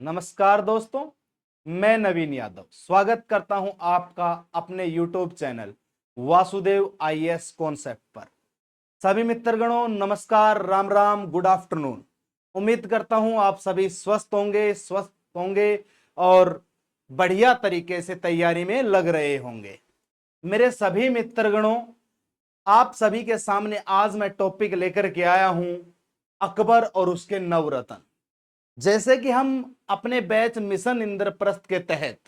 नमस्कार दोस्तों, मैं नवीन यादव स्वागत करता हूं आपका अपने YouTube channel Vasudev IAS concept पर। सभी मित्रगणों नमस्कार, राम राम, गुड आफ्टरनून। उम्मीद करता हूं आप सभी स्वस्थ होंगे और बढ़िया तरीके से तैयारी में लग रहे होंगे। मेरे सभी मित्रगणों, आप सभी के सामने आज मैं टॉपिक लेकर के आया हूं अकबर और उसके नवरत्न। जैसे कि हम अपने बैच मिशन इंद्रप्रस्थ के तहत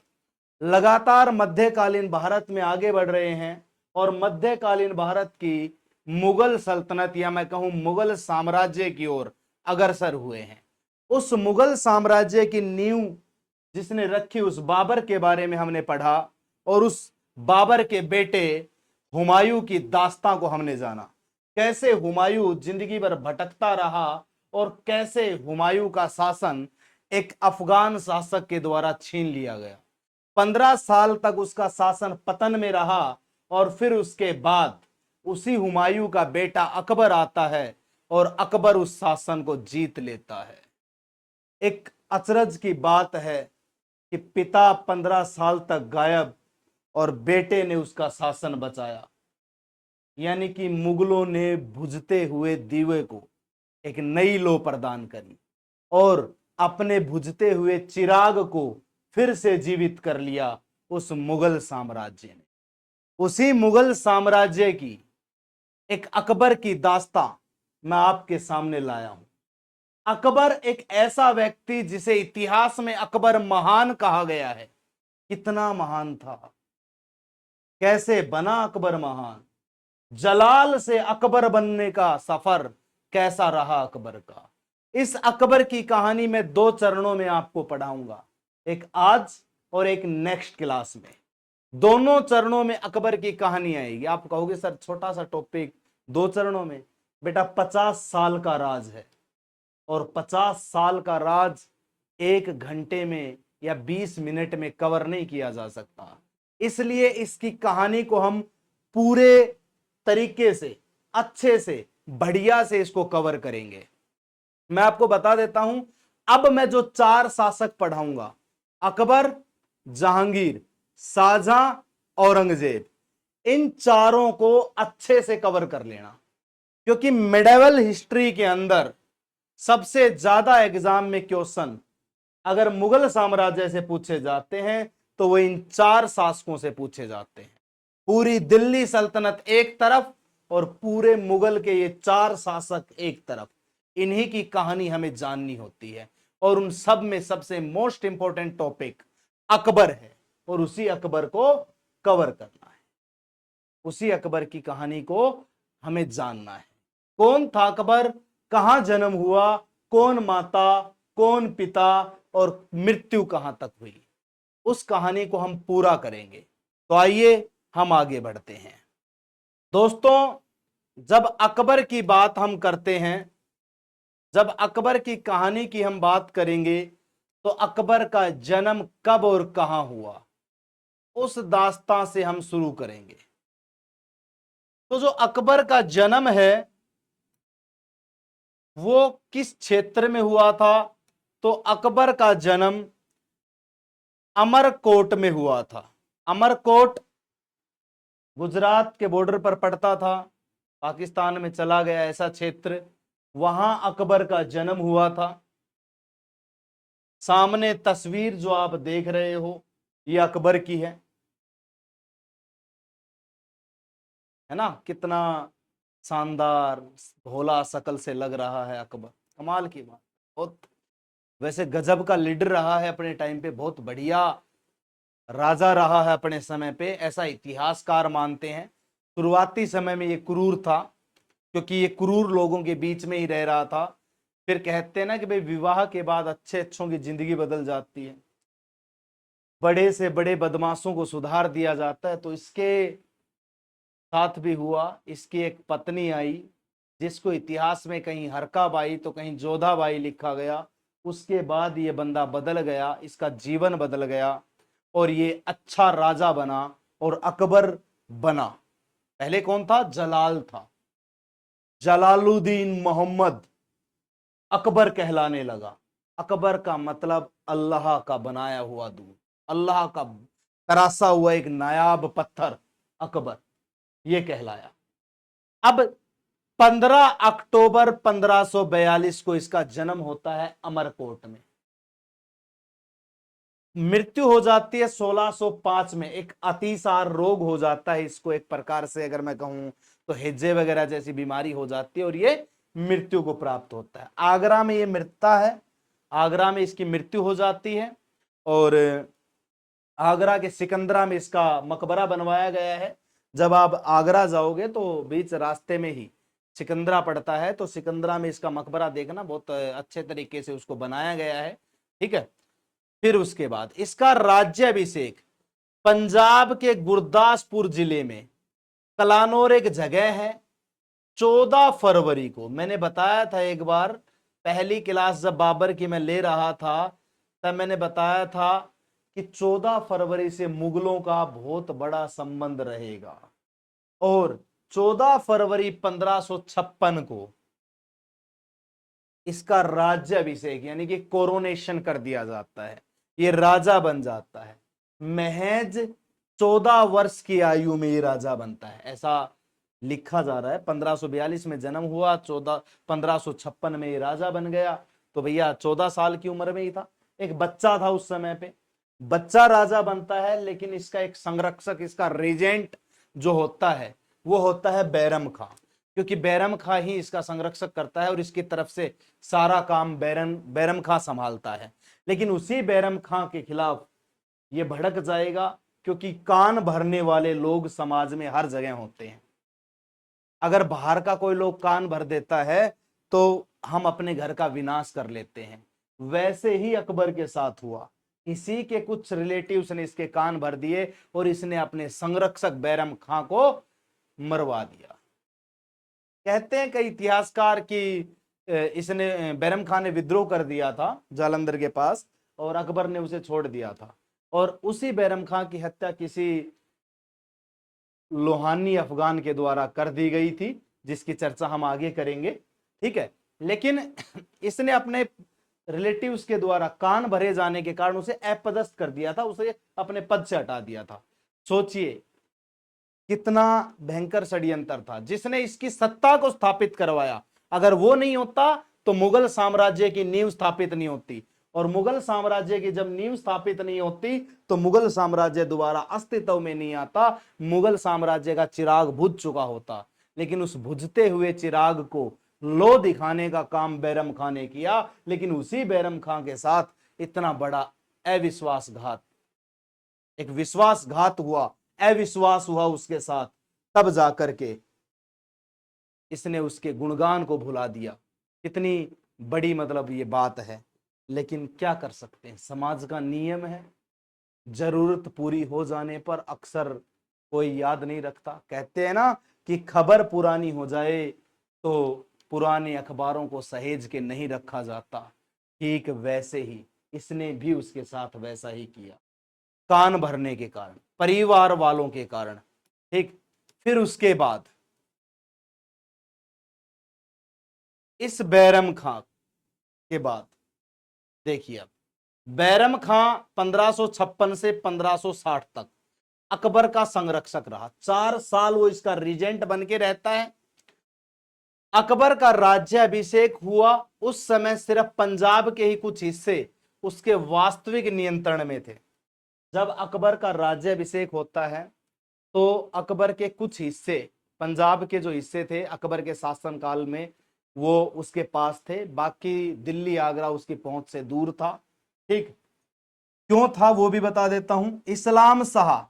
लगातार मध्यकालीन भारत में आगे बढ़ रहे हैं और मध्यकालीन भारत की मुगल सल्तनत या मैं कहूं मुगल साम्राज्य की ओर अग्रसर हुए हैं। उस मुगल साम्राज्य की नींव जिसने रखी उस बाबर के बारे में हमने पढ़ा और उस बाबर के बेटे हुमायूं की दास्तां को हमने जाना। कैसे हुमायूं जिंदगी भर भटकता रहा और कैसे हुमायूं का शासन एक अफगान शासक के द्वारा छीन लिया गया। 15 साल तक उसका शासन पतन में रहा और फिर उसके बाद उसी हुमायूं का बेटा अकबर आता है और अकबर उस शासन को जीत लेता है। एक अचरज की बात है कि पिता 15 साल तक गायब और बेटे ने उसका शासन बचाया। यानी कि मुगलों ने बुझते हुए दीवे को एक नई लो प्रदान करी और अपने बुझते हुए चिराग को फिर से जीवित कर लिया उस मुगल साम्राज्य ने। उसी मुगल साम्राज्य की एक अकबर की दास्तां मैं आपके सामने लाया हूं। अकबर एक ऐसा व्यक्ति जिसे इतिहास में अकबर महान कहा गया है। कितना महान था, कैसे बना अकबर महान, जलाल से अकबर बनने का सफर कैसा रहा अकबर का। इस अकबर की कहानी में 2 चरणों में आपको पढ़ाऊंगा, एक आज और एक नेक्स्ट क्लास में। दोनों चरणों में अकबर की कहानी आएगी। आप कहोगे सर छोटा सा टॉपिक 2 चरणों में। बेटा 50 साल का राज है और 50 साल का राज 1 घंटे में या 20 मिनट में कवर नहीं किया जा सकता। इसलिए इसकी कहानी को हम पूरे तरीके से, अच्छे से, बढ़िया से इसको कवर करेंगे। मैं आपको बता देता हूं, अब मैं जो 4 शासक पढ़ाऊंगा, अकबर, जहांगीर, शाहजहां, औरंगजेब, इन चारों को अच्छे से कवर कर लेना। क्योंकि मिडिवल हिस्ट्री के अंदर सबसे ज्यादा एग्जाम में क्वेश्चन अगर मुगल साम्राज्य से पूछे जाते हैं तो वो इन 4 शासकों से पूछे जाते हैं। पूरी दिल्ली सल्तनत एक तरफ और पूरे मुगल के ये 4 शासक एक तरफ। इन्हीं की कहानी हमें जाननी होती है और उन सब में सबसे मोस्ट इंपॉर्टेंट टॉपिक अकबर है और उसी अकबर को कवर करना है। उसी अकबर की कहानी को हमें जानना है। कौन था अकबर, कहां जन्म हुआ, कौन माता, कौन पिता और मृत्यु कहां तक हुई, उस कहानी को हम पूरा करेंगे। तो आइए हम आगे बढ़ते हैं। दोस्तों, जब अकबर की बात हम करते हैं, जब अकबर की कहानी की हम बात करेंगे तो अकबर का जन्म कब और कहां हुआ, उस दास्तां से हम शुरू करेंगे। तो जो अकबर का जन्म है वो किस क्षेत्र में हुआ था, तो अकबर का जन्म अमरकोट में हुआ था। अमरकोट गुजरात के बॉर्डर पर पड़ता था, पाकिस्तान में चला गया ऐसा क्षेत्र, वहां अकबर का जन्म हुआ था। सामने तस्वीर जो आप देख रहे हो ये अकबर की है ना। कितना शानदार भोला शकल से लग रहा है अकबर, कमाल की बात। बहुत वैसे गजब का लीडर रहा है अपने टाइम पे, बहुत बढ़िया राजा रहा है अपने समय पे, ऐसा इतिहासकार मानते हैं। शुरुआती समय में ये क्रूर था क्योंकि ये क्रूर लोगों के बीच में ही रह रहा था। फिर कहते हैं ना कि भाई विवाह के बाद अच्छे अच्छों की जिंदगी बदल जाती है, बड़े से बड़े बदमाशों को सुधार दिया जाता है। तो इसके साथ भी हुआ। इसकी एक पत्नी आई जिसको इतिहास में कहीं हरकाबाई तो कहीं जोधाबाई लिखा गया। उसके बाद ये बंदा बदल गया, इसका जीवन बदल गया और ये अच्छा राजा बना और अकबर बना। पहले कौन था, जलाल था, जलालुद्दीन मोहम्मद अकबर कहलाने लगा। अकबर का मतलब अल्लाह का बनाया हुआ दूत, अल्लाह का तरासा हुआ एक नायाब पत्थर अकबर, ये कहलाया। अब 15 अक्टूबर 1542 को इसका जन्म होता है अमरकोट में। मृत्यु हो जाती है 1605 में, एक अतिसार रोग हो जाता है इसको, एक प्रकार से अगर मैं कहूं तो हेजे वगैरह जैसी बीमारी हो जाती है और ये मृत्यु को प्राप्त होता है। आगरा में ये मृत्यु है, आगरा में इसकी मृत्यु हो जाती है और आगरा के सिकंदरा में इसका मकबरा बनवाया गया है। जब आप आगरा जाओगे तो बीच रास्ते में ही सिकंदरा पड़ता है, तो सिकंदरा में इसका मकबरा देखना, बहुत अच्छे तरीके से उसको बनाया गया है। ठीक है। फिर उसके बाद इसका राज्याभिषेक पंजाब के गुरदासपुर जिले में कलानौर एक जगह है, 14 फरवरी को। मैंने बताया था एक बार, पहली क्लास जब बाबर की मैं ले रहा था तब मैंने बताया था कि 14 फरवरी से मुगलों का बहुत बड़ा संबंध रहेगा और 14 फरवरी 1556 को इसका राज्याभिषेक यानी कि कोरोनेशन कर दिया जाता है, ये राजा बन जाता है। महज 14 वर्ष की आयु में ये राजा बनता है, ऐसा लिखा जा रहा है। 1542 में जन्म हुआ, 1556 में ये राजा बन गया, तो भैया 14 साल की उम्र में ही था, एक बच्चा था उस समय पे। बच्चा राजा बनता है, लेकिन इसका एक संरक्षक, इसका रेजेंट जो होता है वो होता है बैरम खां, क्योंकि बैरम खां ही इसका संरक्षक करता है और इसकी तरफ से सारा काम बैरम खां संभालता है। लेकिन उसी बैरम खां के खिलाफ ये भड़क जाएगा, क्योंकि कान भरने वाले लोग समाज में हर जगह होते हैं। अगर बाहर का कोई लोग कान भर देता है तो हम अपने घर का विनाश कर लेते हैं। वैसे ही अकबर के साथ हुआ, इसी के कुछ रिलेटिव्स ने इसके कान भर दिए और इसने अपने संरक्षक बैरम खां को मरवा दिया। कहते हैं कई इतिहासकार कि इसने बैरम खान ने विद्रोह कर दिया था जालंधर के पास और अकबर ने उसे छोड़ दिया था, और उसी बैरम खान की हत्या किसी लोहानी अफगान के द्वारा कर दी गई थी, जिसकी चर्चा हम आगे करेंगे। ठीक है। लेकिन इसने अपने रिलेटिव्स के द्वारा कान भरे जाने के कारण उसे अपदस्थ कर दिया था, उसे अपने पद से हटा दिया था। सोचिए कितना भयंकर षड्यंत्र था, जिसने इसकी सत्ता को स्थापित करवाया। अगर वो नहीं होता तो मुगल साम्राज्य की नींव स्थापित नहीं होती, और मुगल साम्राज्य की जब नींव स्थापित नहीं होती तो मुगल साम्राज्य दोबारा अस्तित्व में नहीं आता, मुगल साम्राज्य का चिराग बुझ चुका होता। लेकिन उस बुझते हुए चिराग को लो दिखाने का काम बैरम खां ने किया, लेकिन उसी बैरम खां के साथ इतना बड़ा अविश्वासघात, एक विश्वासघात हुआ, अविश्वास हुआ उसके साथ, तब जाकर के इसने उसके गुणगान को भुला दिया। कितनी बड़ी मतलब ये बात है, लेकिन क्या कर सकते हैं, समाज का नियम है। जरूरत पूरी हो जाने पर अक्सर कोई याद नहीं रखता। कहते हैं ना कि खबर पुरानी हो जाए तो पुराने अखबारों को सहेज के नहीं रखा जाता, ठीक वैसे ही इसने भी उसके साथ वैसा ही किया, कान भरने के कारण, परिवार वालों के कारण। ठीक। फिर उसके बाद इस बैरम खां के बाद देखिए, अब बैरम खां 1556 से 1560 तक अकबर का संरक्षक रहा। 4 साल वो इसका रीजेंट बन के रहता है। अकबर का राज्याभिषेक हुआ, उस समय सिर्फ पंजाब के ही कुछ हिस्से उसके वास्तविक नियंत्रण में थे। जब अकबर का राज्याभिषेक होता है तो अकबर के कुछ हिस्से, पंजाब के जो हिस्से थे अकबर के शासनकाल में, वो उसके पास थे, बाकी दिल्ली आगरा उसकी पहुंच से दूर था। ठीक। क्यों था वो भी बता देता हूं। इस्लाम शाह,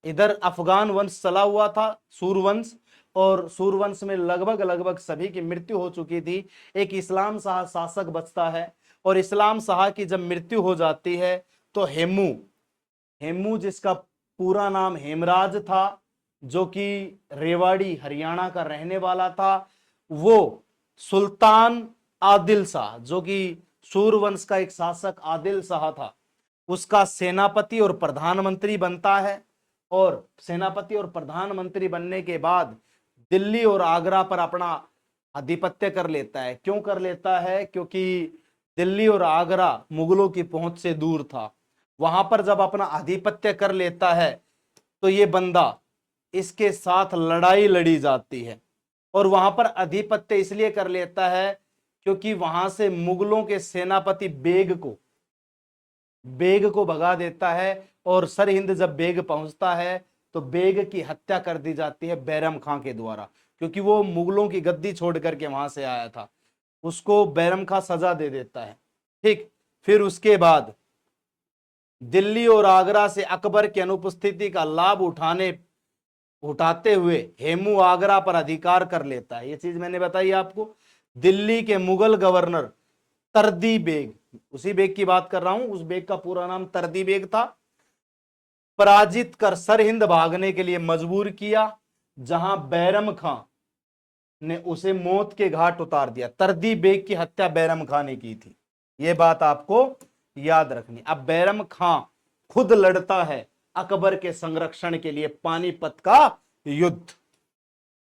इधर अफगान वंश चला हुआ था, सूरवंश, और सूरवंश में लगभग लगभग सभी की मृत्यु हो चुकी थी। एक इस्लाम शाह शासक बचता है, और इस्लाम शाह की जब मृत्यु हो जाती है तो हेमू, हेमू जिसका पूरा नाम हेमराज था, जो कि रेवाड़ी हरियाणा का रहने वाला था, वो सुल्तान आदिल शाह, जो कि सूरवंश का एक शासक आदिल शाह था, उसका सेनापति और प्रधानमंत्री बनता है। और सेनापति और प्रधानमंत्री बनने के बाद दिल्ली और आगरा पर अपना आधिपत्य कर लेता है। क्यों कर लेता है? क्योंकि दिल्ली और आगरा मुगलों की पहुंच से दूर था। वहां पर जब अपना आधिपत्य कर लेता है तो ये बंदा, इसके साथ लड़ाई लड़ी जाती है और वहां पर आधिपत्य इसलिए कर लेता है क्योंकि वहां से मुगलों के सेनापति बेग को भगा देता है। और सरहिंद जब बेग पहुंचता है तो बेग की हत्या कर दी जाती है बैरम खां के द्वारा, क्योंकि वो मुगलों की गद्दी छोड़ करके वहां से आया था। उसको बैरम खां सजा दे देता है। ठीक, फिर उसके बाद दिल्ली और आगरा से अकबर की अनुपस्थिति का लाभ उठाते हुए हेमू आगरा पर अधिकार कर लेता है। ये चीज मैंने बताई आपको। दिल्ली के मुगल गवर्नर तरदी बेग, उसी बेग की बात कर रहा हूं, उस बेग का पूरा नाम तरदी बेग था, पराजित कर सरहिंद भागने के लिए मजबूर किया, जहां बैरम खां ने उसे मौत के घाट उतार दिया। तरदी बेग की हत्या बैरम खां ने की थी, यह बात आपको याद रखनी। अब बैरम खां खुद लड़ता है अकबर के संरक्षण के लिए पानीपत का युद्ध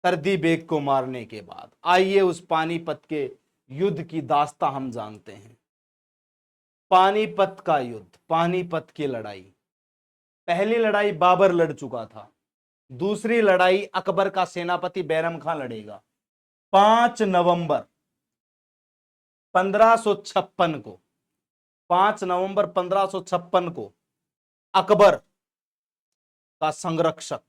तरदी बेग को मारने के बाद। आइए उस पानीपत के युद्ध की दास्तां हम जानते हैं। पानीपत का युद्ध, पानीपत की लड़ाई। पहली लड़ाई बाबर लड़ चुका था, दूसरी लड़ाई अकबर का सेनापति बैरम खां लड़ेगा। 5 नवंबर 1556 को, 5 नवंबर 1556 को अकबर का संरक्षक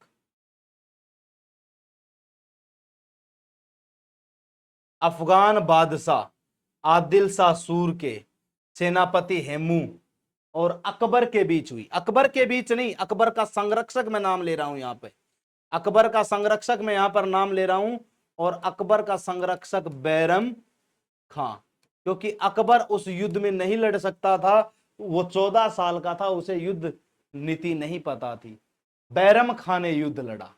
अफगान बादशाह आदिल शाह सूर के सेनापति हेमू और अकबर के बीच हुई। अकबर के बीच नहीं, अकबर का संरक्षक मैं नाम ले रहा हूं यहां पे, अकबर का संरक्षक मैं यहां पर नाम ले रहा हूं, और अकबर का संरक्षक बैरम खां। क्योंकि अकबर उस युद्ध में नहीं लड़ सकता था, वो 14 साल का था, उसे युद्ध नीति नहीं पता थी। बैरम खां ने युद्ध लड़ा।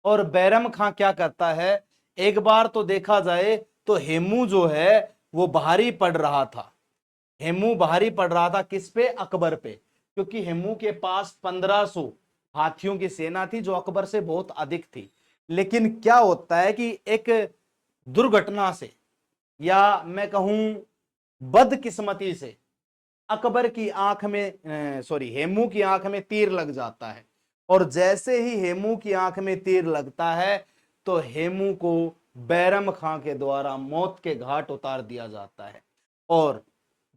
और बैरम खां क्या करता है, एक बार तो देखा जाए तो हेमू जो है वो भारी पड़ रहा था। हेमू भारी पड़ रहा था किस पे? अकबर पे, क्योंकि हेमू के पास 1500 हाथियों की सेना थी जो अकबर से बहुत अधिक थी। लेकिन क्या होता है कि एक दुर्घटना से, या मैं कहूं बदकिस्मती से, अकबर की आंख में हेमू की आंख में तीर लग जाता है। और जैसे ही हेमू की आंख में तीर लगता है तो हेमू को बैरम खां के द्वारा मौत के घाट उतार दिया जाता है। और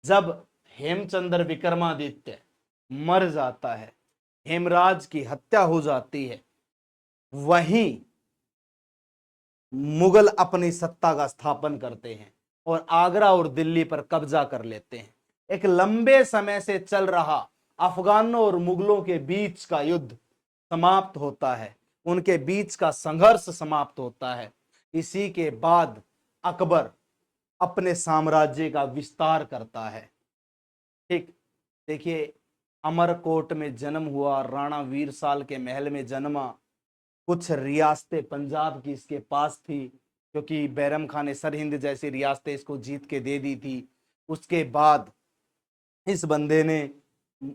जब हेमचंद्र विक्रमादित्य मर जाता है, हेमराज की हत्या हो जाती है, वहीं मुगल अपनी सत्ता का स्थापन करते हैं और आगरा और दिल्ली पर कब्जा कर लेते हैं। एक लंबे समय से चल रहा अफगानों और मुगलों के बीच का युद्ध समाप्त होता है, उनके बीच का संघर्ष समाप्त होता है। इसी के बाद अकबर अपने साम्राज्य का विस्तार करता है। ठीक, देखिए, अमरकोट में जन्म हुआ, राणा वीरसाल के महल में जन्मा, कुछ रियासतें पंजाब की इसके पास थी, क्योंकि बैरम खान ने सरहिंद जैसी रियासतें इसको जीत के दे दी थी। उसके बाद इस बंदे ने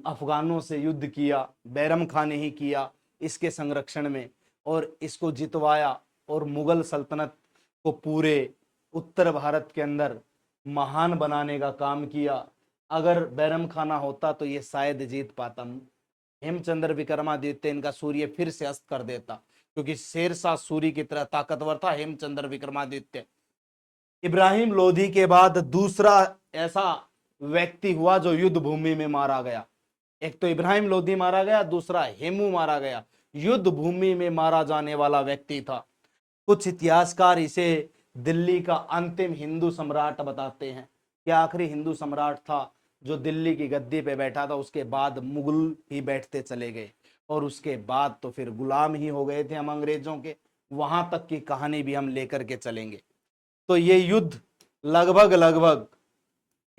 अफगानों से युद्ध किया, बैरम खान ने ही किया इसके संरक्षण में, और इसको जितवाया और मुगल सल्तनत को पूरे उत्तर भारत के अंदर महान बनाने का काम किया। अगर बैरम खाना होता तो ये शायद जीत पाता। हेमचंद्र विक्रमादित्य इनका सूर्य फिर से अस्त कर देता, क्योंकि शेरशाह सूरी की तरह ताकतवर था हेमचंद्र विक्रमादित्य। इब्राहिम लोधी के बाद दूसरा ऐसा व्यक्ति हुआ जो युद्ध भूमि में मारा गया। एक तो इब्राहिम लोधी मारा गया, दूसरा हेमू मारा गया। युद्ध भूमि में मारा जाने वाला व्यक्ति था। कुछ इतिहासकार इसे दिल्ली का अंतिम हिंदू सम्राट बताते हैं। क्या आखिरी हिंदू सम्राट था जो दिल्ली की गद्दी पे बैठा था, उसके बाद मुगल ही बैठते चले गए, और उसके बाद तो फिर गुलाम ही हो गए थे हम अंग्रेजों के। वहां तक की कहानी भी हम लेकर के चलेंगे। तो ये युद्ध लगभग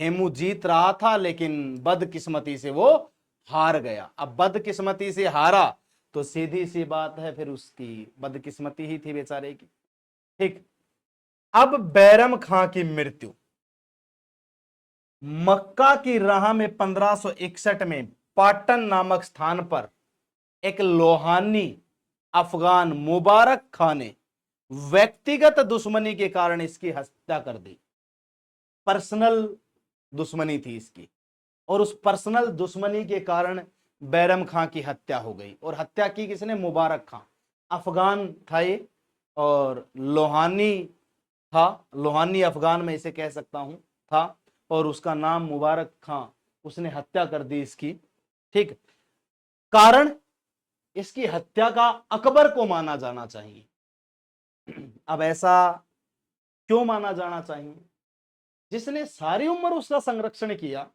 हेमू जीत रहा था, लेकिन बदकिस्मती से वो हार गया। अब बदकिस्मती से हारा तो सीधी सी बात है, फिर उसकी बदकिस्मती ही थी बेचारे की। ठीक, अब बैरम खां की मृत्यु मक्का की राह में 1561 में पाटन नामक स्थान पर एक लोहानी अफगान मुबारक खां ने व्यक्तिगत दुश्मनी के कारण इसकी हत्या कर दी। पर्सनल दुश्मनी थी इसकी, और उस पर्सनल दुश्मनी के कारण बैरम खां की हत्या हो गई। और हत्या की किसने? मुबारक खां। अफगान था ये, और लोहानी था, लोहानी अफगान में इसे कह सकता हूं था, और उसका नाम मुबारक खां। उसने हत्या कर दी इसकी। ठीक, कारण इसकी हत्या का अकबर को माना जाना चाहिए। अब ऐसा क्यों माना जाना चाहिए? जिसने सारी उम्र उसका संरक्षण किया,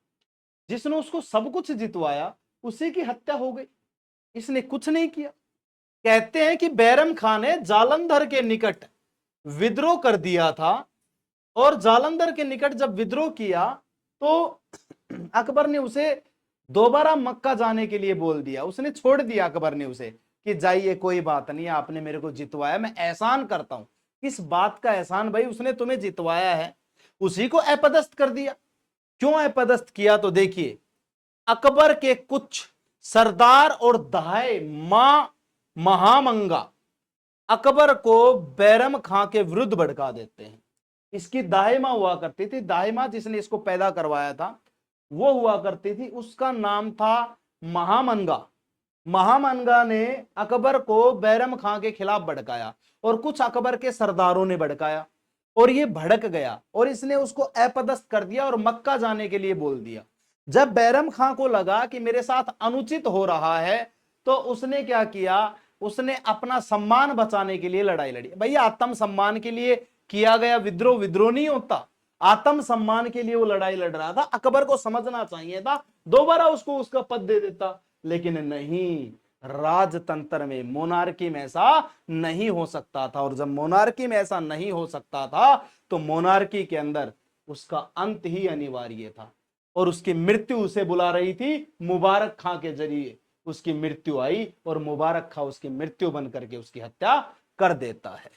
जिसने उसको सब कुछ जितवाया, उसी की हत्या हो गई। इसने कुछ नहीं किया। कहते हैं कि बैरम खान ने जालंधर के निकट विद्रोह कर दिया था, और जालंधर के निकट जब विद्रोह किया तो अकबर ने उसे दोबारा मक्का जाने के लिए बोल दिया। उसने छोड़ दिया अकबर ने उसे कि जाइए, कोई बात नहीं, आपने मेरे को जितवाया, मैं एहसान करता हूं। किस बात का एहसान भाई? उसने तुम्हें जितवाया है, उसी को अपदस्थ कर दिया। क्यों अपदस्थ किया? तो देखिए, अकबर के कुछ सरदार और दहाई महामंगा अकबर को बैरम खां के विरुद्ध भड़का देते हैं। इसकी दाहिमा हुआ करती थी, दाहिमा जिसने इसको पैदा करवाया था वो हुआ करती थी, उसका नाम था महामनगा। महामनगा ने अकबर को बैरम खां के खिलाफ भड़काया, और कुछ अकबर के सरदारों ने भड़काया, और ये भड़क गया, और इसने उसको अपदस्थ कर दिया और मक्का जाने के लिए बोल दिया। जब बैरम खां को लगा कि मेरे साथ अनुचित हो रहा है, तो उसने क्या किया? उसने अपना सम्मान बचाने के लिए लड़ाई लड़ी। भैया, आत्म सम्मान के लिए किया गया विद्रोह विद्रोह नहीं होता। आत्म सम्मान के लिए वो लड़ाई लड़ रहा था। अकबर को समझना चाहिए था, दोबारा उसको उसका पद दे देता, लेकिन नहीं। राजतंत्र में, मोनार्की में ऐसा नहीं हो सकता था, और जब मोनार्की में ऐसा नहीं हो सकता था तो मोनार्की के अंदर उसका अंत ही अनिवार्य था, और उसकी मृत्यु उसे बुला रही थी। मुबारक खां के जरिए उसकी मृत्यु आई, और मुबारक खां उसकी मृत्यु बन करके उसकी हत्या कर देता है।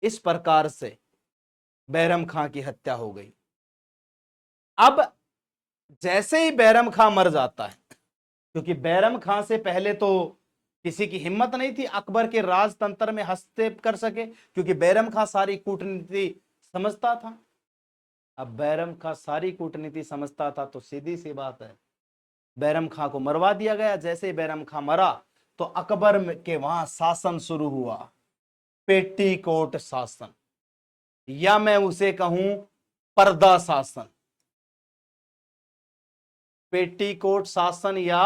इस प्रकार से बैरम खां की हत्या हो गई। अब जैसे ही बैरम खां मर जाता है, क्योंकि बैरम खां से पहले तो किसी की हिम्मत नहीं थी अकबर के राजतंत्र में हस्तक्षेप कर सके, क्योंकि बैरम खां सारी कूटनीति समझता था। अब बैरम खां सारी कूटनीति समझता था, तो सीधी सी बात है, बैरम खां को मरवा दिया गया। जैसे ही बैरम खां मरा तो अकबर के वहां शासन शुरू हुआ, पेटीकोट शासन, या मैं उसे कहूं पर्दा शासन। पेटीकोट शासन या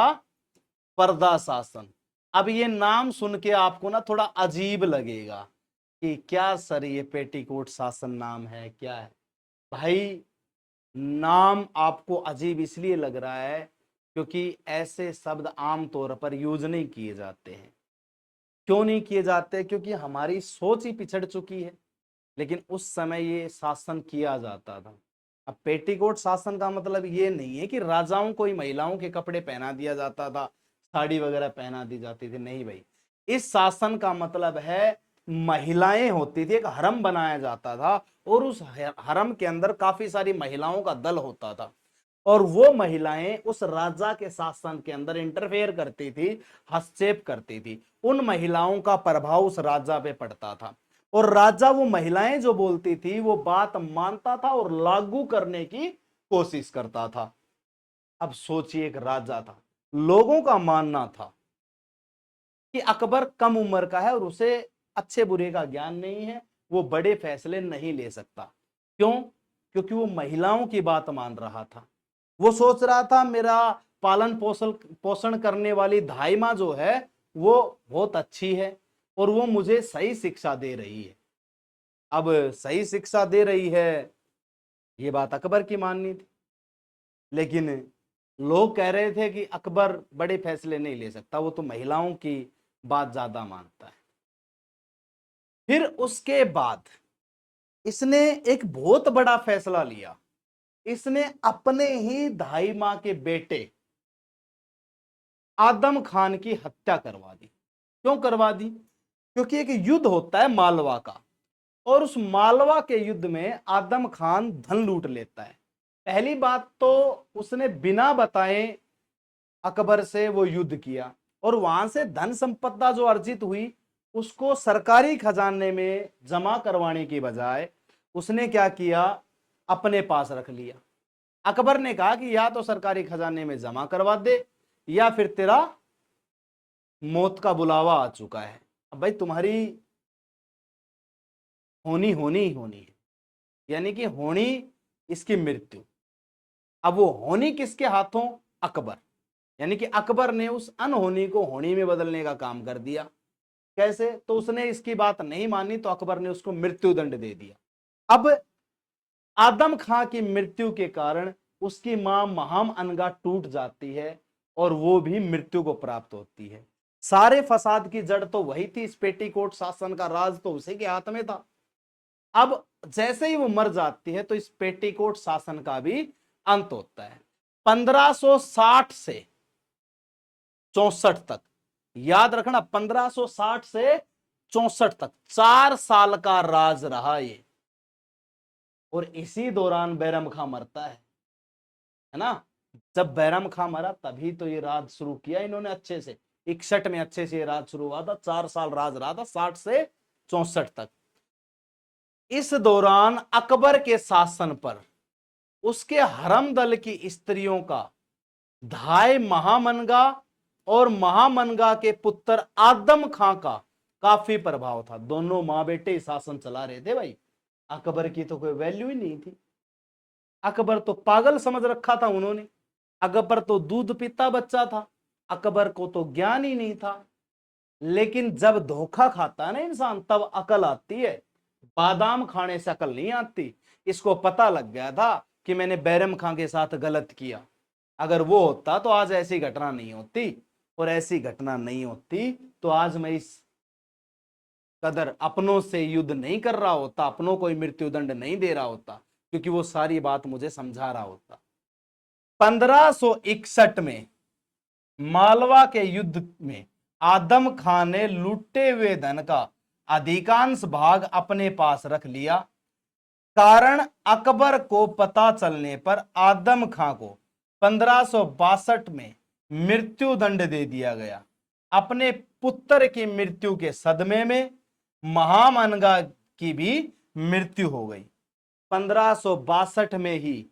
पर्दा शासन। अब ये नाम सुन के आपको ना थोड़ा अजीब लगेगा कि क्या सर ये पेटीकोट शासन नाम है, क्या है? भाई, नाम आपको अजीब इसलिए लग रहा है क्योंकि ऐसे शब्द आमतौर पर यूज नहीं किए जाते हैं। क्यों नहीं किए जाते? क्योंकि हमारी सोच ही पिछड़ चुकी है। लेकिन उस समय ये शासन किया जाता था। अब पेटीकोट शासन का मतलब ये नहीं है कि राजाओं को ही महिलाओं के कपड़े पहना दिया जाता था, साड़ी वगैरह पहना दी जाती थी, नहीं भाई। इस शासन का मतलब है महिलाएं होती थी, एक हरम बनाया जाता था, और उस हरम के अंदर काफी सारी महिलाओं का दल होता था, और वो महिलाएं उस राजा के शासन के अंदर इंटरफेयर करती थी, हस्तक्षेप करती थी। उन महिलाओं का प्रभाव उस राजा पे पड़ता था, और राजा वो महिलाएं जो बोलती थी वो बात मानता था और लागू करने की कोशिश करता था। अब सोचिए, एक राजा था, लोगों का मानना था कि अकबर कम उम्र का है और उसे अच्छे बुरे का ज्ञान नहीं है, वो बड़े फैसले नहीं ले सकता। क्यों? क्योंकि वो महिलाओं की बात मान रहा था। वो सोच रहा था मेरा पालन पोषण पोषण करने वाली धाई माँ जो है वो बहुत अच्छी है, और वो मुझे सही शिक्षा दे रही है। अब सही शिक्षा दे रही है, ये बात अकबर की माननी थी, लेकिन लोग कह रहे थे कि अकबर बड़े फैसले नहीं ले सकता, वो तो महिलाओं की बात ज्यादा मानता है। फिर उसके बाद इसने एक बहुत बड़ा फैसला लिया। इसने अपने ही धाई माँ के बेटे आदम खान की हत्या करवा दी। क्यों करवा दी? क्योंकि एक युद्ध होता है मालवा का, और उस मालवा के युद्ध में आदम खान धन लूट लेता है। पहली बात तो उसने बिना बताए अकबर से वो युद्ध किया, और वहां से धन संपदा जो अर्जित हुई उसको सरकारी खजाने में जमा करवाने की बजाय उसने क्या किया? अपने पास रख लिया। अकबर ने कहा कि या तो सरकारी खजाने में जमा करवा दे या फिर तेरा मौत का बुलावा आ चुका है। अब भाई तुम्हारी होनी होनी ही होनी है, यानी कि होनी इसकी मृत्यु। अब वो होनी किसके हाथों? अकबर। यानी कि अकबर ने उस अनहोनी को होनी में बदलने का काम कर दिया। कैसे? तो उसने इसकी बात नहीं मानी तो अकबर ने उसको मृत्यु दंड दे दिया। अब आदम खां की मृत्यु के कारण उसकी मां महाम अनगा टूट जाती है और वो भी मृत्यु को प्राप्त होती है। सारे फसाद की जड़ तो वही थी, इस पेटीकोट शासन का राज तो उसी के हाथ में था। अब जैसे ही वो मर जाती है तो इस पेटीकोट शासन का भी अंत होता है। 1560 से 64 तक, याद रखना, 1560 से 64 तक 4 साल का राज रहा ये। और इसी दौरान बैरम खां मरता है ना। जब बैरम खां मरा तभी तो ये राज शुरू किया इन्होंने अच्छे से। 61 में अच्छे से ये राज शुरू हुआ था, 4 साल राज रहा था, 60 से 64 तक। इस दौरान अकबर के शासन पर उसके हरम दल की स्त्रियों का धाय महामनगा और महामनगा के पुत्र आदम खां का काफी प्रभाव था। दोनों मां बेटे शासन चला रहे थे भाई। अकबर की तो कोई वैल्यू ही नहीं थी। अकबर तो पागल समझ रखा था उन्होंने। अकबर तो दूध पीता बच्चा था। अकबर को तो ज्ञान ही नहीं था। लेकिन जब धोखा खाता है ना इंसान तब अकल आती है। बादाम खाने से अकल नहीं आती। इसको पता लग गया था कि मैंने बैरम खां के साथ गलत किया। अगर वो होता तो आज ऐसी घटना नहीं होती, और ऐसी घटना नहीं होती तो आज मैं इस कदर अपनों से युद्ध नहीं कर रहा होता, अपनों को मृत्यु दंड नहीं दे रहा होता, क्योंकि वो सारी बात मुझे समझा रहा होता। 1561 में मालवा के युद्ध में आदम खान ने लूटे हुए धन का अधिकांश भाग अपने पास रख लिया। कारण अकबर को पता चलने पर आदम खां को 1562 में मृत्यु दंड दे दिया गया। अपने पुत्र की मृत्यु के सदमे में महामनगा की भी मृत्यु हो गई। 1562 में ही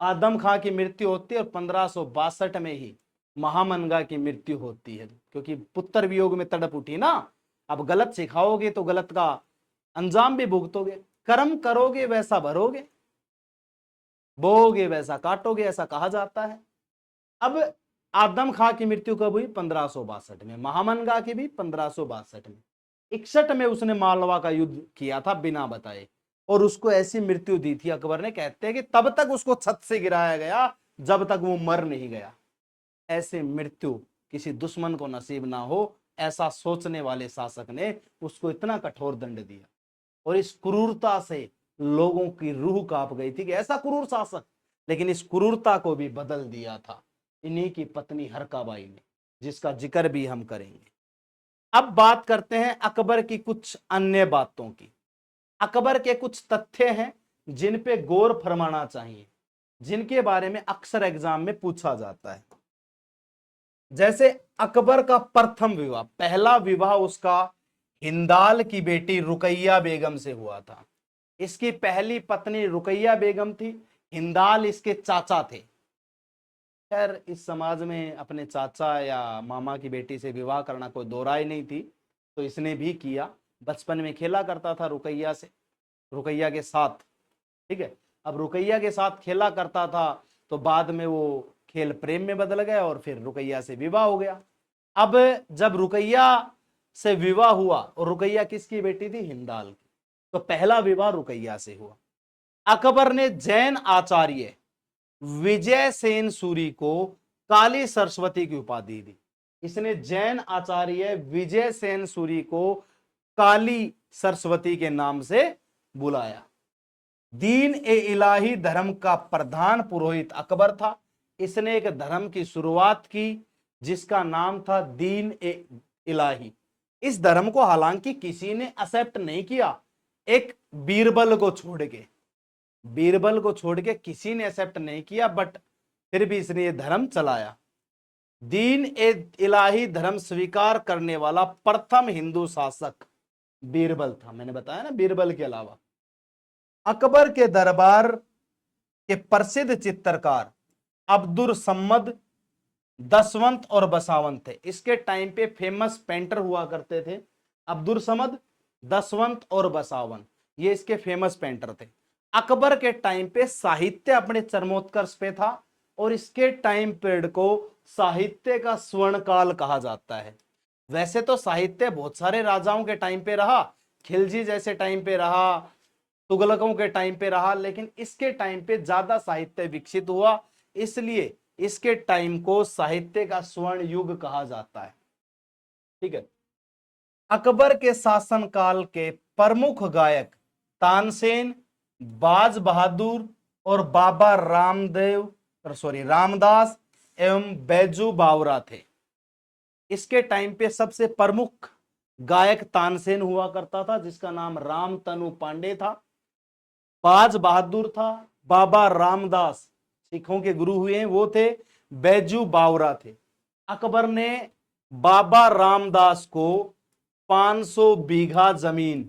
आदम खां की मृत्यु होती है और 1562 में ही महामनगा की मृत्यु होती है, क्योंकि पुत्र वियोग में तड़प उठी ना। अब गलत सिखाओगे तो गलत का अंजाम भी भुगतोगे। कर्म करोगे वैसा भरोगे, बोओगे वैसा काटोगे, ऐसा कहा जाता है। अब आदम खां की मृत्यु कब हुई? 1562 में। महामनगा की भी 1562 में। 61 में उसने मालवा का युद्ध किया था बिना बताए, और उसको ऐसी मृत्यु दी थी अकबर ने, कहते हैं कि तब तक उसको छत से गिराया गया जब तक वो मर नहीं गया। ऐसे मृत्यु किसी दुश्मन को नसीब ना हो, ऐसा सोचने वाले शासक ने उसको इतना कठोर दंड दिया। और इस क्रूरता से लोगों की रूह कांप गई थी कि ऐसा क्रूर शासक। लेकिन इस क्रूरता को भी बदल दिया था इन्हीं की पत्नी हरकाबाई ने, जिसका जिक्र भी हम करेंगे। अब बात करते हैं अकबर की कुछ अन्य बातों की। अकबर के कुछ तथ्य हैं जिन पे गौर फरमाना चाहिए, जिनके बारे में अक्सर एग्जाम में पूछा जाता है। जैसे अकबर का प्रथम विवाह, पहला विवाह उसका हिंदाल की बेटी रुकैया बेगम से हुआ था। इसकी पहली पत्नी रुकैया बेगम थी, हिंदाल इसके चाचा थे। खैर इस समाज में अपने चाचा या मामा की बेटी से विवाह करना कोई दो राय नहीं थी, तो इसने भी किया। बचपन में खेला करता था रुकैया से, रुकैया के साथ। ठीक है, अब रुकैया के साथ खेला करता था तो बाद में वो खेल प्रेम में बदल गया और फिर रुकैया से विवाह हो गया। अब जब रुकैया से विवाह हुआ, और रुकैया किसकी बेटी थी? हिंदाल की, तो पहला विवाह रुकैया से हुआ। अकबर ने जैन आचार्य विजय सेन सूरी को काली सरस्वती की उपाधि दी। इसने जैन आचार्य विजय सेन सूरी को काली सरस्वती के नाम से बुलाया। दीन ए इलाही धर्म का प्रधान पुरोहित अकबर था। इसने एक धर्म की शुरुआत की जिसका नाम था दीन ए इलाही। इस धर्म को हालांकि किसी ने एक्सेप्ट नहीं किया, एक बीरबल को छोड़ के, बीरबल को छोड़ के किसी ने एक्सेप्ट नहीं किया, बट फिर भी इसने ये धर्म चलाया। दीन ए इलाही धर्म स्वीकार करने वाला प्रथम हिंदू शासक बीरबल था। मैंने बताया ना, बीरबल के अलावा अकबर के दरबार के प्रसिद्ध चित्रकार अब्दुल सम्मद दसवंत और बसावंत थे। इसके टाइम पे फेमस पेंटर हुआ करते थे अब्दुल समद, दसवंत और बसावंत, ये इसके फेमस पेंटर थे। अकबर के टाइम पे साहित्य अपने चरमोत्कर्ष पे था और इसके टाइम पीरियड को साहित्य का स्वर्ण काल कहा जाता है। वैसे तो साहित्य बहुत सारे राजाओं के टाइम पे रहा, खिलजी जैसे टाइम पे रहा, तुगलकों के टाइम पे रहा, लेकिन इसके टाइम पे ज्यादा साहित्य विकसित हुआ, इसलिए इसके टाइम को साहित्य का स्वर्ण युग कहा जाता है। ठीक है। अकबर के शासनकाल के प्रमुख गायक तानसेन, बाज बहादुर और बाबा रामदास एवं बैजू बावरा थे। इसके टाइम पे सबसे प्रमुख गायक तानसेन हुआ करता था, जिसका नाम रामतनु पांडे था। बाज बहादुर था, बाबा रामदास सिखों के गुरु हुए हैं वो थे, बैजू बावरा थे। अकबर ने बाबा रामदास को 500 बीघा जमीन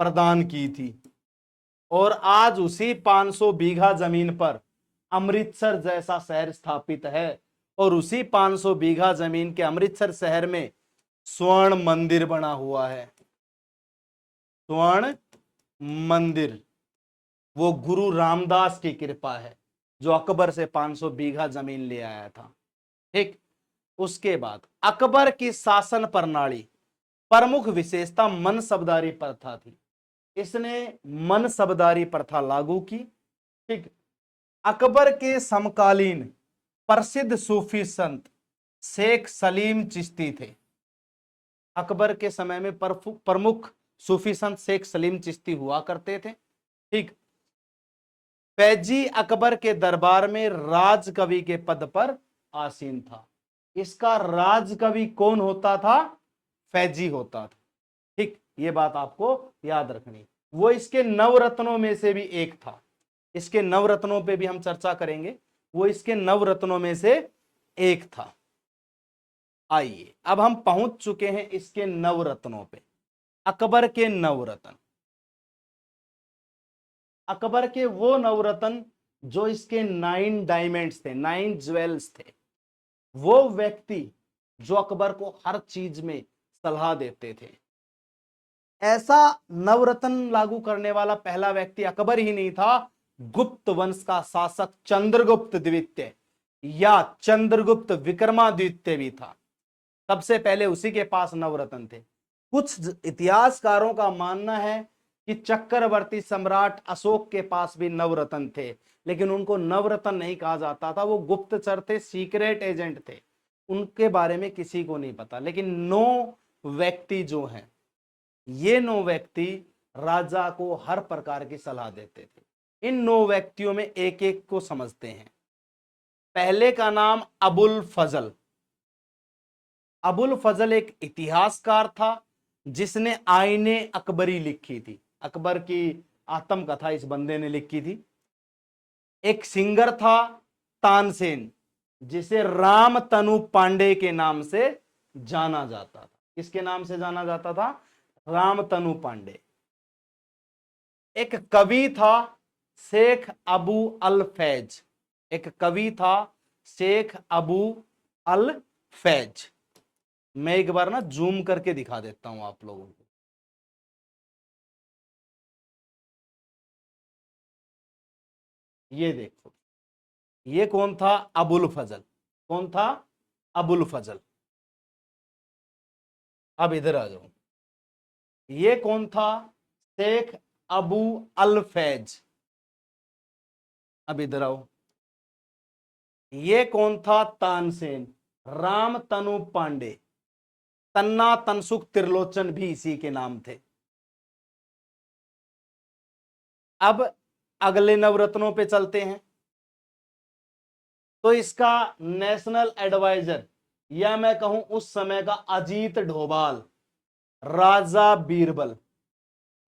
प्रदान की थी और आज उसी 500 बीघा जमीन पर अमृतसर जैसा शहर स्थापित है और उसी 500 बीघा जमीन के अमृतसर शहर में स्वर्ण मंदिर बना हुआ है। स्वर्ण मंदिर वो गुरु रामदास की कृपा है जो अकबर से 500 बीघा जमीन ले आया था। ठीक। उसके बाद अकबर की शासन प्रणाली प्रमुख विशेषता मनसबदारी प्रथा थी। इसने मनसबदारी प्रथा लागू की। ठीक। अकबर के समकालीन प्रसिद्ध सूफी संत शेख सलीम चिश्ती थे। अकबर के समय में प्रमुख सूफी संत शेख सलीम चिश्ती हुआ करते थे। ठीक। फैजी अकबर के दरबार में राजकवि के पद पर आसीन था। इसका राजकवि कौन होता था? फैजी होता था। ठीक, ये बात आपको याद रखनी। वो इसके नवरत्नों में से भी एक था। इसके नवरत्नों पे भी हम चर्चा करेंगे। वो इसके नवरत्नों में से एक था। आइए अब हम पहुंच चुके हैं इसके नवरत्नों पे। अकबर के नवरत्न, अकबर के वो नवरत्न जो इसके 9 डायमंड्स थे, 9 ज्वेल्स थे। वो व्यक्ति जो अकबर को हर चीज में सलाह देते थे। ऐसा नवरत्न लागू करने वाला पहला व्यक्ति अकबर ही नहीं था, गुप्त वंश का शासक चंद्रगुप्त द्वितीय या चंद्रगुप्त विक्रमादित्य भी था। सबसे पहले उसी के पास नवरत्न थे। कुछ इतिहासकारों का मानना है कि चक्रवर्ती सम्राट अशोक के पास भी नवरत्न थे, लेकिन उनको नवरत्न नहीं कहा जाता था। वो गुप्तचर थे, सीक्रेट एजेंट थे, उनके बारे में किसी को नहीं पता। लेकिन 9 व्यक्ति जो हैं, ये 9 व्यक्ति राजा को हर प्रकार की सलाह देते थे। इन 9 व्यक्तियों में एक एक को समझते हैं। पहले का नाम अबुल फजल। अबुल फजल एक इतिहासकार था जिसने आईने अकबरी लिखी थी। अकबर की आत्मकथा इस बंदे ने लिखी थी। एक सिंगर था तानसेन, जिसे रामतनु पांडे के नाम से जाना जाता था। किसके नाम से जाना जाता था? रामतनु पांडे। एक कवि था शेख अबू अल फैज। एक कवि था शेख अबू अल फैज। मैं एक बार ना जूम करके दिखा देता हूं आप लोगों को। ये देखो, ये कौन था? अबुल फजल। कौन था? अबुल फजल। अब इधर आ जाओ, ये कौन था? शेख अबू अल फैज। अब इधर आओ, ये कौन था? तानसेन। राम तनु पांडे। तन्ना तनसुख त्रिलोचन भी इसी के नाम थे। अब अगले नवरत्नों पे चलते हैं। तो इसका नेशनल एडवाइजर या मैं कहूं उस समय का अजीत डोभाल, राजा बीरबल।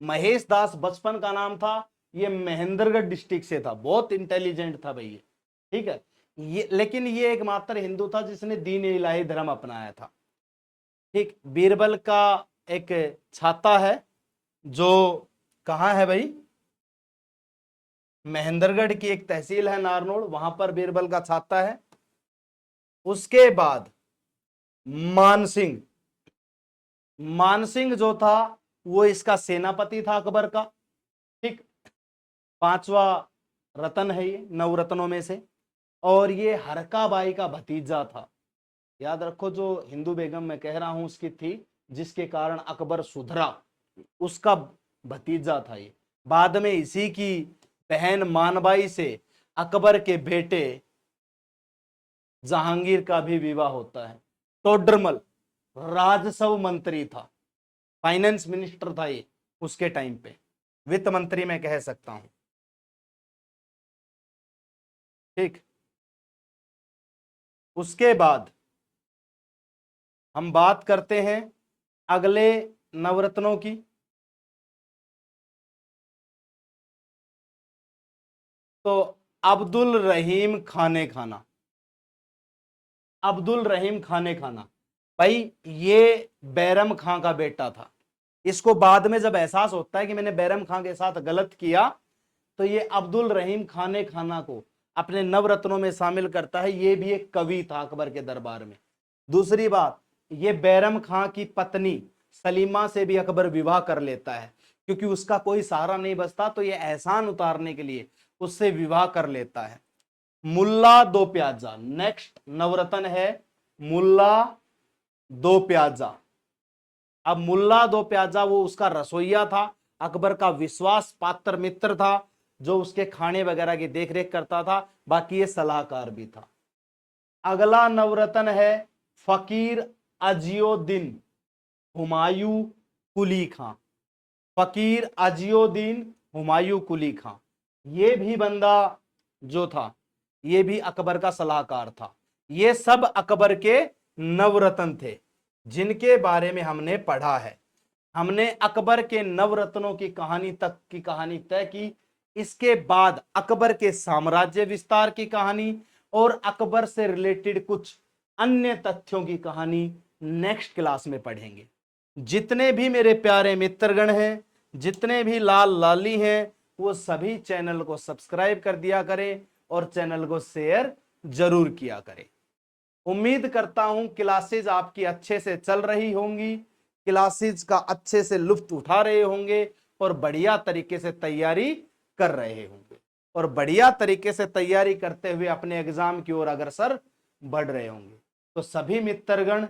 महेश दास बचपन का नाम था। ये महेंद्रगढ़ डिस्ट्रिक्ट से था, बहुत इंटेलिजेंट था भैया। ठीक है। ये लेकिन ये एकमात्र हिंदू था जिसने दीन इलाही धर्म अपनाया था। ठीक। बीरबल का एक छाता है जो कहां है भाई? महेंद्रगढ़ की एक तहसील है नारनौल, वहां पर बीरबल का छाता है। उसके बाद मानसिंह, मानसिंह जो था वो इसका सेनापति था अकबर का। ठीक, पांचवा रतन है ये नवरत्नों में से। और ये हरका बाई का भतीजा था। याद रखो, जो हिंदू बेगम मैं कह रहा हूं उसकी थी, जिसके कारण अकबर सुधरा, उसका भतीजा था ये। बाद में इसी की बहन मानबाई से अकबर के बेटे जहांगीर का भी विवाह होता है। टोडरमल राजस्व मंत्री था, फाइनेंस मिनिस्टर था ये उसके टाइम पे, वित्त मंत्री मैं कह सकता हूं। ठीक, उसके बाद हम बात करते हैं अगले नवरत्नों की। तो अब्दुल रहीम खाने खाना, अब्दुल रहीम खाने खाना भाई, ये बैरम खां का बेटा था। इसको बाद में जब एहसास होता है कि मैंने बैरम खां के साथ गलत किया, तो ये अब्दुल रहीम खाने खाना को अपने नवरत्नों में शामिल करता है। ये भी एक कवि था अकबर के दरबार में। दूसरी बात, ये बैरम खां की पत्नी सलीमा से भी अकबर विवाह कर लेता है, क्योंकि उसका कोई सहारा नहीं बचता, तो ये एहसान उतारने के लिए उससे विवाह कर लेता है। मुल्ला दो प्याजा नेक्स्ट नवरत्न है, मुल्ला दो प्याजा। अब मुल्ला दो प्याजा वो उसका रसोइया था, अकबर का विश्वास पात्र मित्र था, जो उसके खाने वगैरह की देखरेख करता था, बाकी ये सलाहकार भी था। अगला नवरत्न है फकीर अजियोद्दीन हुमायूं कुली खां। फकीर अजियोद्दीन हुमायूं कुली खां, ये भी बंदा जो था, ये भी अकबर का सलाहकार था। ये सब अकबर के नवरत्न थे जिनके बारे में हमने पढ़ा है। हमने अकबर के नवरत्नों की कहानी तक की कहानी तय की। इसके बाद अकबर के साम्राज्य विस्तार की कहानी और अकबर से रिलेटेड कुछ अन्य तथ्यों की कहानी नेक्स्ट क्लास में पढ़ेंगे। जितने भी मेरे प्यारे मित्रगण हैं, जितने भी लाल लाली हैं, वो सभी चैनल को सब्सक्राइब कर दिया करें और चैनल को शेयर जरूर किया करें। उम्मीद करता हूं क्लासेज आपकी अच्छे से चल रही होंगी, क्लासेज का अच्छे से लुत्फ उठा रहे होंगे और बढ़िया तरीके से तैयारी कर रहे होंगे, और बढ़िया तरीके से तैयारी करते हुए अपने एग्जाम की ओर अग्रसर बढ़ रहे होंगे। तो सभी मित्रगण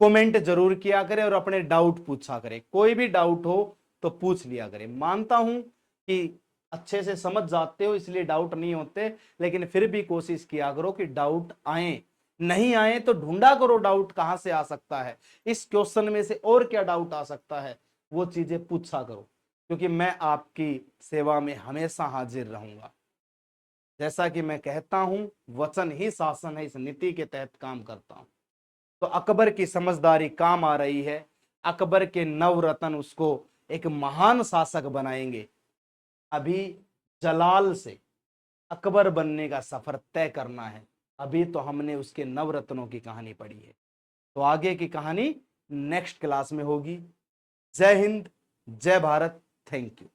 कमेंट जरूर किया करें और अपने डाउट पूछा करें। कोई भी डाउट हो तो पूछ लिया करें। मानता हूं कि अच्छे से समझ जाते हो इसलिए डाउट नहीं होते, लेकिन फिर भी कोशिश किया करो कि डाउट आए। नहीं आए तो ढूंढा करो डाउट कहां से आ सकता है, इस क्वेश्चन में से और क्या डाउट आ सकता है, वो चीजें पूछा करो, क्योंकि मैं आपकी सेवा में हमेशा हाजिर रहूंगा। जैसा कि मैं कहता हूं, वचन ही शासन है, इस नीति के तहत काम करता हूं। तो अकबर की समझदारी काम आ रही है। अकबर के नवरत्न उसको एक महान शासक बनाएंगे। अभी जलाल से अकबर बनने का सफर तय करना है। अभी तो हमने उसके नवरत्नों की कहानी पढ़ी है, तो आगे की कहानी नेक्स्ट क्लास में होगी। जय हिंद, जय भारत, थैंक यू।